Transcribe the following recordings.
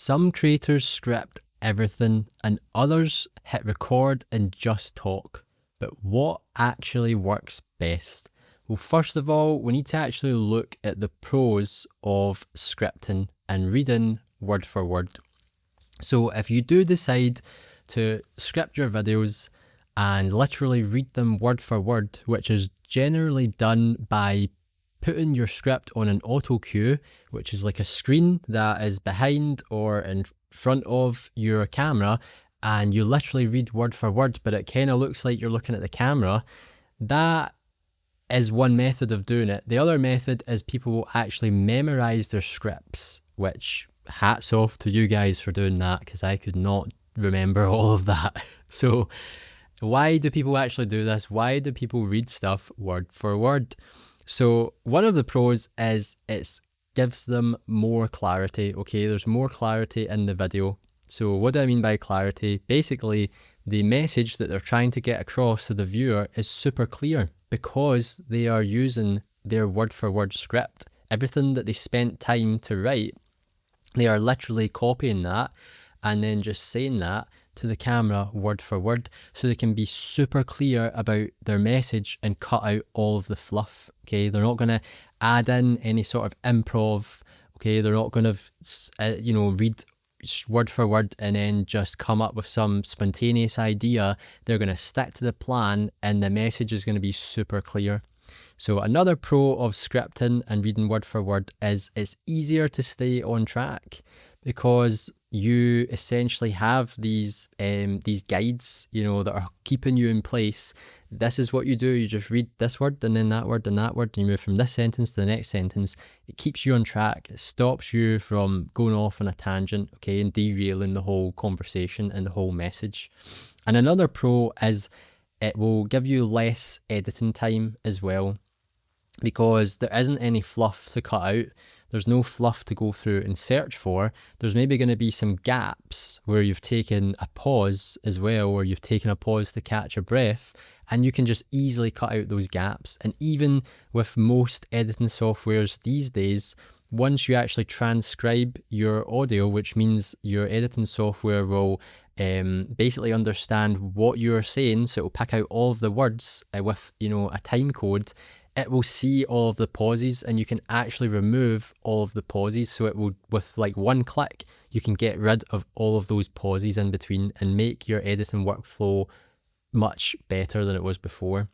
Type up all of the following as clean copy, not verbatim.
Some creators script everything and others hit record and just talk. But what actually works best? Well, first of all, we need to actually look at the pros of scripting and reading word for word. So if you do decide to script your videos and literally read them word for word, which is generally done by putting your script on an auto cue, which is like a screen that is behind or in front of your camera, and you literally read word for word, but it kind of looks like you're looking at the camera. That is one method of doing it. The other method is people will actually memorize their scripts, which hats off to you guys for doing that, because I could not remember all of that. So why do people actually do this? Why do people read stuff word for word? So one of the pros is it gives them more clarity. Okay, there's more clarity in the video. So what do I mean by clarity? Basically, the message that they're trying to get across to the viewer is super clear because they are using their word for word script. Everything that they spent time to write, they are literally copying that and then just saying that to the camera word for word, so they can be super clear about their message and cut out all of the fluff. Okay, they're not going to add in any sort of improv. Okay, they're not going to read word for word and then just come up with some spontaneous idea. They're going to stick to the plan and the message is going to be super clear. So another pro of scripting and reading word for word is it's easier to stay on track because you essentially have these guides, that are keeping you in place. This is what you do. You just read this word and then that word and that word, and you move from this sentence to the next sentence. It keeps you on track. It stops you from going off on a tangent, okay, and derailing the whole conversation and the whole message. And another pro is it will give you less editing time as well, because there isn't any fluff to cut out. There's no fluff to go through and search for. There's maybe going to be some gaps where you've taken a pause as well, or you've taken a pause to catch your breath, and you can just easily cut out those gaps. And even with most editing softwares these days, once you actually transcribe your audio, which means your editing software will basically understand what you're saying, so it will pick out all of the words with a time code. It will see all of the pauses and you can actually remove all of the pauses. So it will, with like one click, you can get rid of all of those pauses in between and make your editing workflow much better than it was before.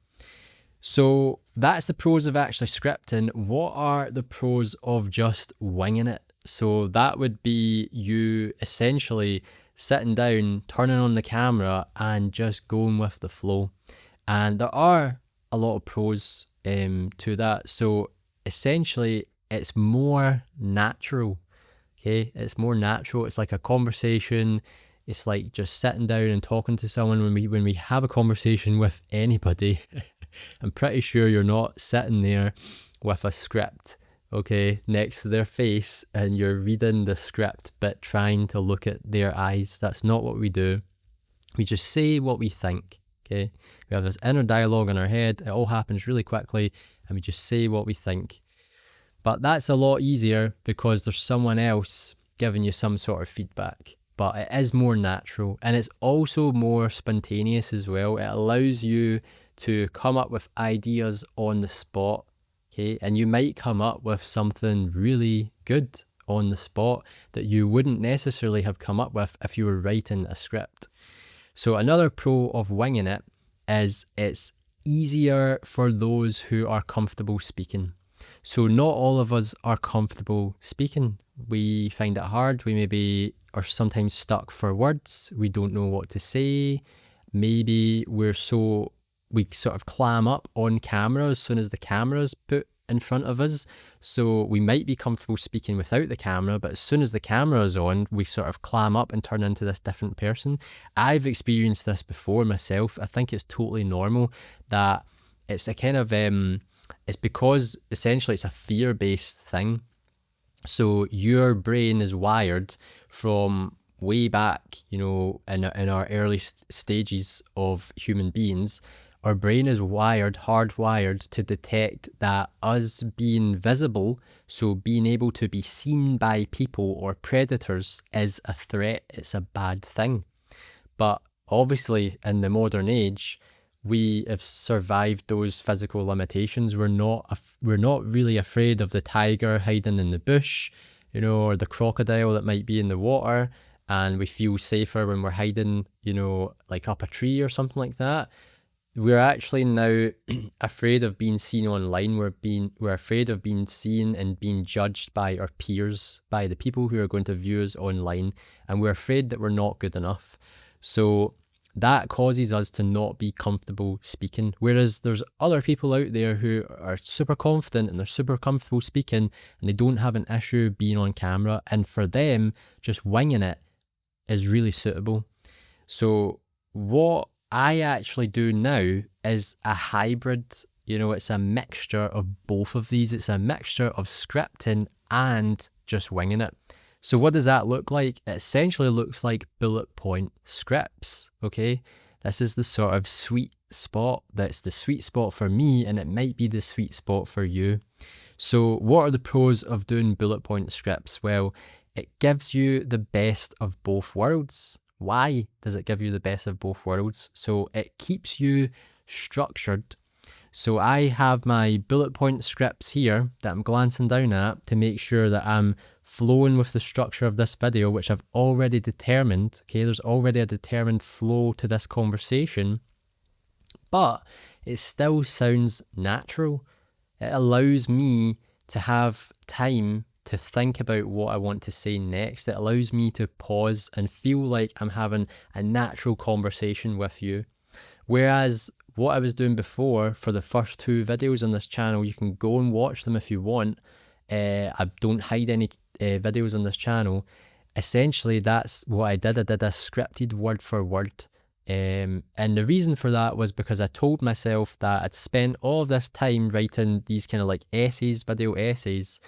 So that's the pros of actually scripting. What are the pros of just winging it? So that would be you essentially sitting down, turning on the camera and just going with the flow. And there are a lot of pros to that. So essentially it's more natural. Okay, it's more natural. It's like a conversation. It's like just sitting down and talking to someone. When we have a conversation with anybody, I'm pretty sure you're not sitting there with a script, okay, next to their face and you're reading the script but trying to look at their eyes. That's not what we do. We just say what we think. Okay, we have this inner dialogue in our head. It all happens really quickly and we just say what we think. But that's a lot easier because there's someone else giving you some sort of feedback. But it is more natural and it's also more spontaneous as well. It allows you to come up with ideas on the spot. Okay, and you might come up with something really good on the spot that you wouldn't necessarily have come up with if you were writing a script. So another pro of winging it is it's easier for those who are comfortable speaking. So not all of us are comfortable speaking. We find it hard. We maybe are sometimes stuck for words. We don't know what to say. Maybe we sort of clam up on camera as soon as the camera's put in front of us. So we might be comfortable speaking without the camera, but as soon as the camera is on, we sort of clam up and turn into this different person. I've experienced this before myself. I think it's totally normal that it's a kind of, it's because essentially it's a fear-based thing. So your brain is wired from way back, in our early stages of human beings, Our brain is hardwired to detect that us being visible, so being able to be seen by people or predators, is a threat. It's a bad thing. But obviously, in the modern age, we have survived those physical limitations. We're not really afraid of the tiger hiding in the bush, or the crocodile that might be in the water, and we feel safer when we're hiding, like up a tree or something like that. We're actually now afraid of being seen online. We're afraid of being seen and being judged by our peers, by the people who are going to view us online, and we're afraid that we're not good enough. So that causes us to not be comfortable speaking. Whereas there's other people out there who are super confident and they're super comfortable speaking and they don't have an issue being on camera. And for them, just winging it is really suitable. So what I actually do now is a hybrid. It's a mixture of both of these. It's a mixture of scripting and just winging it. So what does that look like? It essentially looks like bullet point scripts, okay? This is the sort of sweet spot that's the sweet spot for me, and it might be the sweet spot for you. So what are the pros of doing bullet point scripts? Well, it gives you the best of both worlds. Why does it give you the best of both worlds? So it keeps you structured. So I have my bullet point scripts here that I'm glancing down at to make sure that I'm flowing with the structure of this video, which I've already determined. Okay, there's already a determined flow to this conversation, but it still sounds natural. It allows me to have time to think about what I want to say next. It allows me to pause and feel like I'm having a natural conversation with you. Whereas what I was doing before for the first 2 videos on this channel, you can go and watch them if you want. I don't hide any videos on this channel. Essentially, that's what I did. I did a scripted word for word. And the reason for that was because I told myself that I'd spent all of this time writing these kind of like essays, video essays,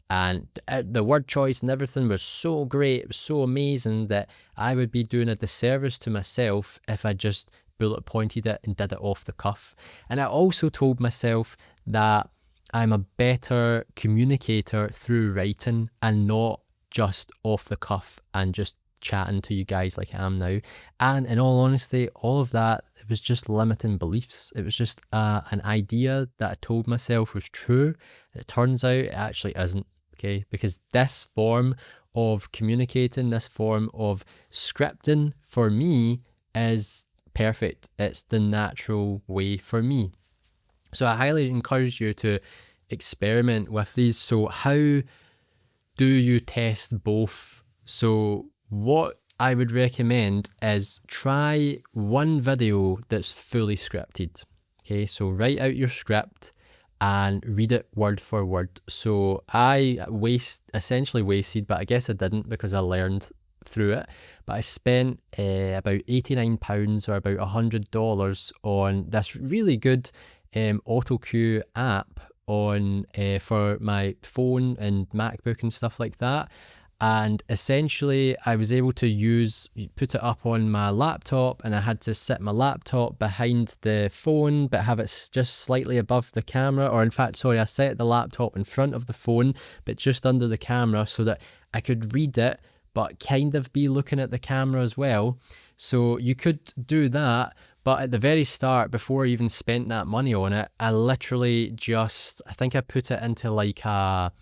and the word choice and everything was so great, it was so amazing that I would be doing a disservice to myself if I just bullet pointed it and did it off the cuff. And I also told myself that I'm a better communicator through writing and not just off the cuff and just chatting to you guys like I am now. And in all honesty, all of that, it was just limiting beliefs. It was just an idea that I told myself was true. And it turns out it actually isn't, okay? Because this form of communicating, this form of scripting for me is perfect. It's the natural way for me. So I highly encourage you to experiment with these. So how do you test both? So what I would recommend is try one video that's fully scripted. Okay, so write out your script and read it word for word. So I essentially wasted, but I guess I didn't because I learned through it, but I spent about £89 or about $100 on this really good auto cue app on for my phone and MacBook and stuff like that. And essentially I was able to put it up on my laptop, and I had to sit my laptop behind the phone but have it just slightly above the camera, or in fact, sorry, I set the laptop in front of the phone but just under the camera so that I could read it but kind of be looking at the camera as well. So you could do that, but at the very start, before I even spent that money on it, I literally I think I put it into like a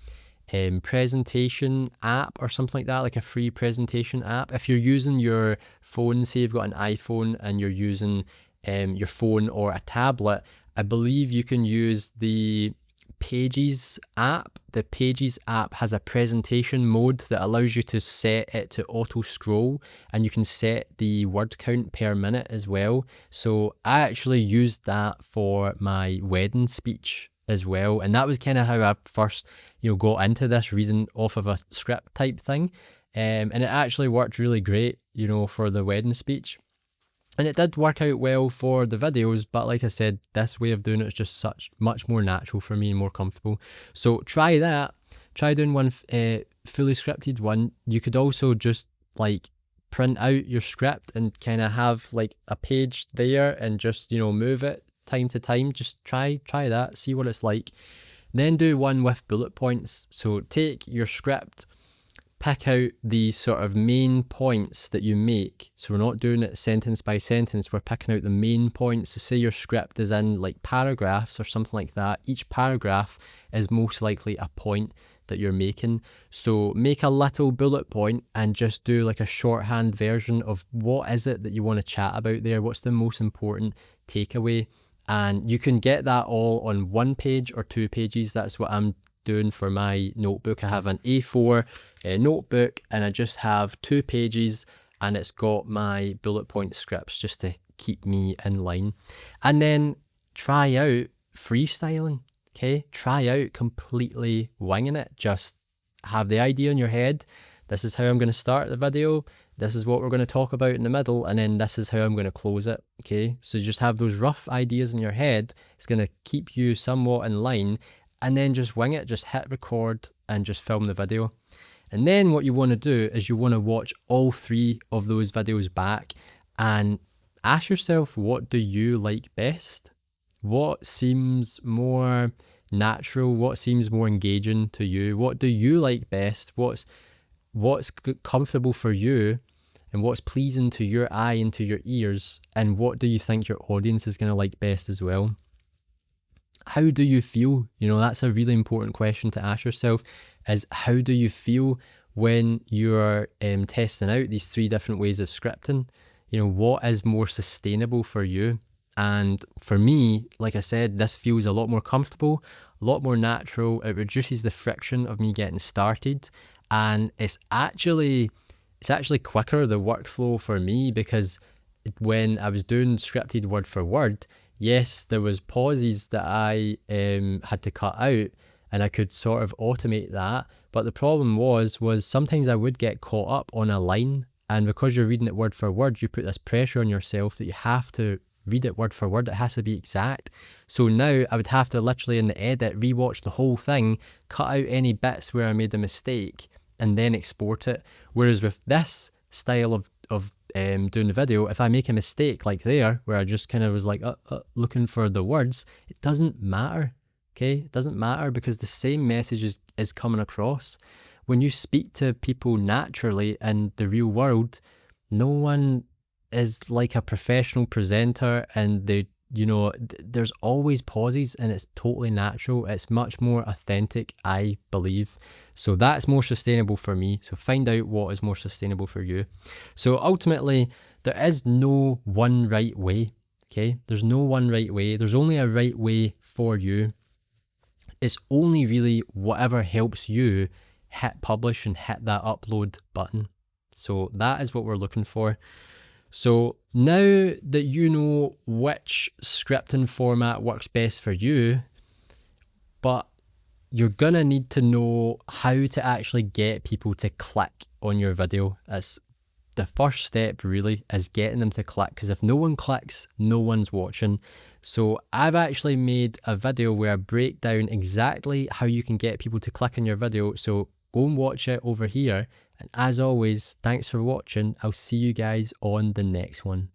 presentation app or something like that, like a free presentation app. If you're using your phone, say you've got an iPhone and you're using your phone or a tablet, I believe you can use the Pages app. The Pages app has a presentation mode that allows you to set it to auto scroll, and you can set the word count per minute as well. So I actually used that for my wedding speech as well, and that was kind of how I first got into this, reading off of a script type thing, and it actually worked really great for the wedding speech. And it did work out well for the videos, but like I said, this way of doing it is just much more natural for me and more comfortable. So try that. Try doing one fully scripted one. You could also just like print out your script and kind of have like a page there and just move it time to time. Just try that, see what it's like. Then do one with bullet points. So take your script, pick out the sort of main points that you make. So we're not doing it sentence by sentence, we're picking out the main points. So say your script is in like paragraphs or something like that. Each paragraph is most likely a point that you're making. So make a little bullet point and just do like a shorthand version of what is it that you want to chat about there. What's the most important takeaway? And you can get that all on 1 page or 2 pages. That's what I'm doing for my notebook. I have an A4 notebook and I just have 2 pages and it's got my bullet point scripts just to keep me in line. And then try out freestyling. Okay, try out completely winging it. Just have the idea in your head. This is how I'm going to start the video. This is what we're going to talk about in the middle. And then this is how I'm going to close it. Okay, so just have those rough ideas in your head. It's going to keep you somewhat in line. And then just wing it. Just hit record and just film the video. And then what you want to do is you want to watch all 3 of those videos back and ask yourself, what do you like best? What seems more natural? What seems more engaging to you? What do you like best? What's comfortable for you? And what's pleasing to your eye and to your ears? And what do you think your audience is going to like best as well? How do you feel? You know, that's a really important question to ask yourself, is how do you feel when you're testing out these 3 different ways of scripting? You know, what is more sustainable for you? And for me, like I said, this feels a lot more comfortable, a lot more natural. It reduces the friction of me getting started. And it's actually quicker, the workflow for me, because when I was doing scripted word for word, yes, there was pauses that I had to cut out and I could sort of automate that. But the problem was sometimes I would get caught up on a line. And because you're reading it word for word, you put this pressure on yourself that you have to read it word for word. It has to be exact. So now I would have to literally in the edit rewatch the whole thing, cut out any bits where I made a mistake and then export it. Whereas with this style of doing the video, if I make a mistake like there where I just kind of was like looking for the words, it doesn't matter. Okay, it doesn't matter because the same message is coming across. When you speak to people naturally in the real world, no one is like a professional presenter, and there's always pauses and it's totally natural. It's much more authentic, I believe. So that's more sustainable for me. So find out what is more sustainable for you. So ultimately, there is no one right way. Okay, there's no one right way. There's only a right way for you. It's only really whatever helps you hit publish and hit that upload button. So that is what we're looking for. So now that you know which scripting format works best for you, but you're gonna need to know how to actually get people to click on your video. That's the first step really, is getting them to click, because if no one clicks, no one's watching. So I've actually made a video where I break down exactly how you can get people to click on your video. So go and watch it over here. And as always, thanks for watching. I'll see you guys on the next one.